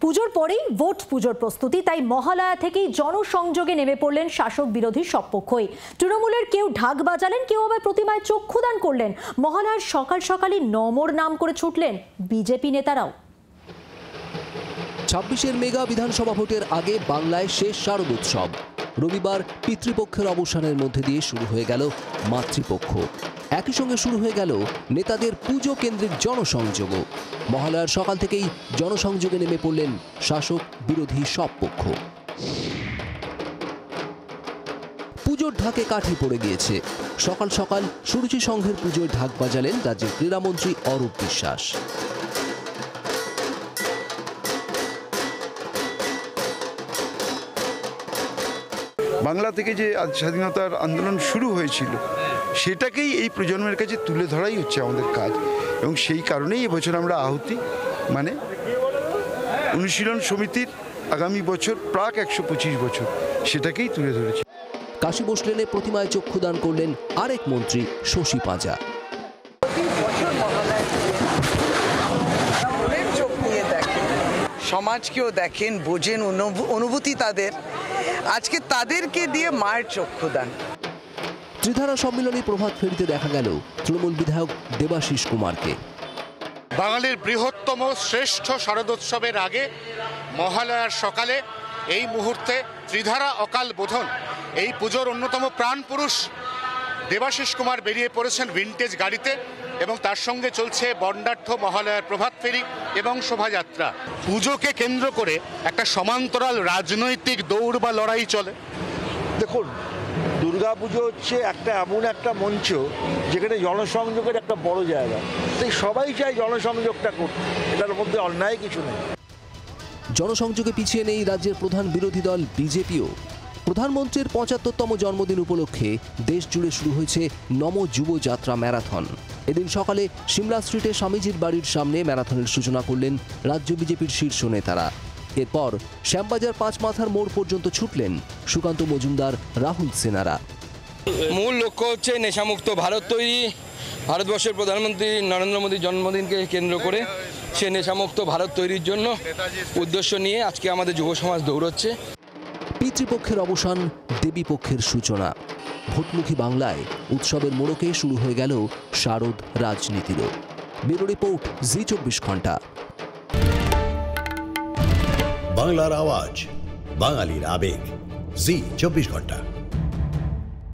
পুজোর পরেই ভোট পুজোর প্রস্তুতি, তাই মহালয়া থেকেই জনসংযোগে নেমে পড়লেন শাসক বিরোধী সব পক্ষই। তৃণমূলের কেউ ঢাক বাজালেন, কেউ আবার প্রতিমায় চক্ষুদান করলেন। মহালয়ার সকাল সকালই নমর নাম করে ছুটলেন বিজেপি নেতারাও। 26-এর মেগা বিধানসভা ভোটের আগে বাংলায় শেষ শারদোৎসব। রবিবার পিতৃপক্ষের অবসানের মধ্যে দিয়ে শুরু হয়ে গেল মাতৃপক্ষ। একই সঙ্গে শুরু হয়ে গেল নেতাদের পুজো কেন্দ্রিক জনসংযোগও। মহালয়ার সকাল থেকেই জনসংযোগে নেমে পড়লেন শাসক বিরোধী সব পক্ষ। পুজোর ঢাকে কাঠি পড়ে গিয়েছে। সকাল সকাল সুরুচি সংঘের পুজোর ঢাক বাজালেন রাজ্যের ক্রীড়ামন্ত্রী অরূপ বিশ্বাস। বাংলা থেকে যে স্বাধীনতার আন্দোলন শুরু হয়েছিল সেটাকেই এই প্রজন্মের কাছে তুলে ধরাই হচ্ছে আমাদের কাজ, এবং সেই কারণেই এবছর আমরা আহুতি মানে অনুশীলন সমিতির আগামী বছর প্রাক 125 বছর সেটাকেই তুলে ধরেছি। কাশী বসলেনে প্রতিমায় চক্ষুদান করলেন আরেক মন্ত্রী শশী পাঁজা। সমাজকেও দেখেন, বোঝেন, অনুভূতি তাদের। আজকে তাদেরকে দিয়ে মায়ের চক্ষুদান। ত্রিধারা সম্মেলনে প্রভাত ফেরিতে দেখা গেল তৃণমূল বিধায়ক দেবাশিস কুমারকে। বাঙালির বৃহত্তম শ্রেষ্ঠ শারদোৎসবের আগে মহালয়ার সকালে এই মুহূর্তে ত্রিধারা অকাল বোধন এই পুজোর অন্যতম প্রাণ পুরুষ দেবাশিস কুমার বেরিয়ে পড়েছেন ভিনটেজ গাড়িতে, এবং তার সঙ্গে চলছে বর্ণাঢ্য মহালয়ার প্রভাত ফেরি এবং শোভাযাত্রা। পুজোকে কেন্দ্র করে একটা সমান্তরাল রাজনৈতিক দৌড় বা লড়াই চলে। দেখুন, দুর্গাপুজো হচ্ছে এমন একটা মঞ্চ যেখানে জনসংযোগের একটা বড় জায়গা, তাই সবাই চায় জনসংযোগটা করতে, এটার মধ্যে অন্যায় কিছু নেই। জনসংযোগে পিছিয়ে নেই রাজ্যের প্রধান বিরোধী দল বিজেপিও। প্রধানমন্ত্রীর 75তম জন্মদিন উপলক্ষে দেশ জুড়ে শুরু হয়েছে নম যুব যাত্রা ম্যারাথন। এদিন সকালে সিমলা স্ট্রিটে স্বামীজির বাড়ির সামনে ম্যারাথনের সূচনা করলেন রাজ্য বিজেপির শীর্ষ নেতারা। এরপর শ্যামবাজার 5 মাথার মোড় পর্যন্ত ছুটলেন সুকান্ত মজুমদার, রাহুল সেনারা। মূল লক্ষ্য হচ্ছে নেশামুক্ত ভারত তৈরি। ভারতবর্ষের প্রধানমন্ত্রী নরেন্দ্র মোদীর জন্মদিনকে কেন্দ্র করে সে নেশামুক্ত ভারত তৈরির জন্য উদ্দেশ্য নিয়ে আজকে আমাদের যুব সমাজ দৌড়চ্ছে। পিতৃপক্ষের অবসান, দেবীপক্ষের সূচনা। ভোটমুখী বাংলায় উৎসবের মোড়কে শুরু হয়ে গেল শারদ রাজনীতিরও। ব্যুরো রিপোর্ট, জি 24 ঘন্টা। বাংলার আওয়াজ, বাঙালির আবেগ, জি 24 ঘন্টা।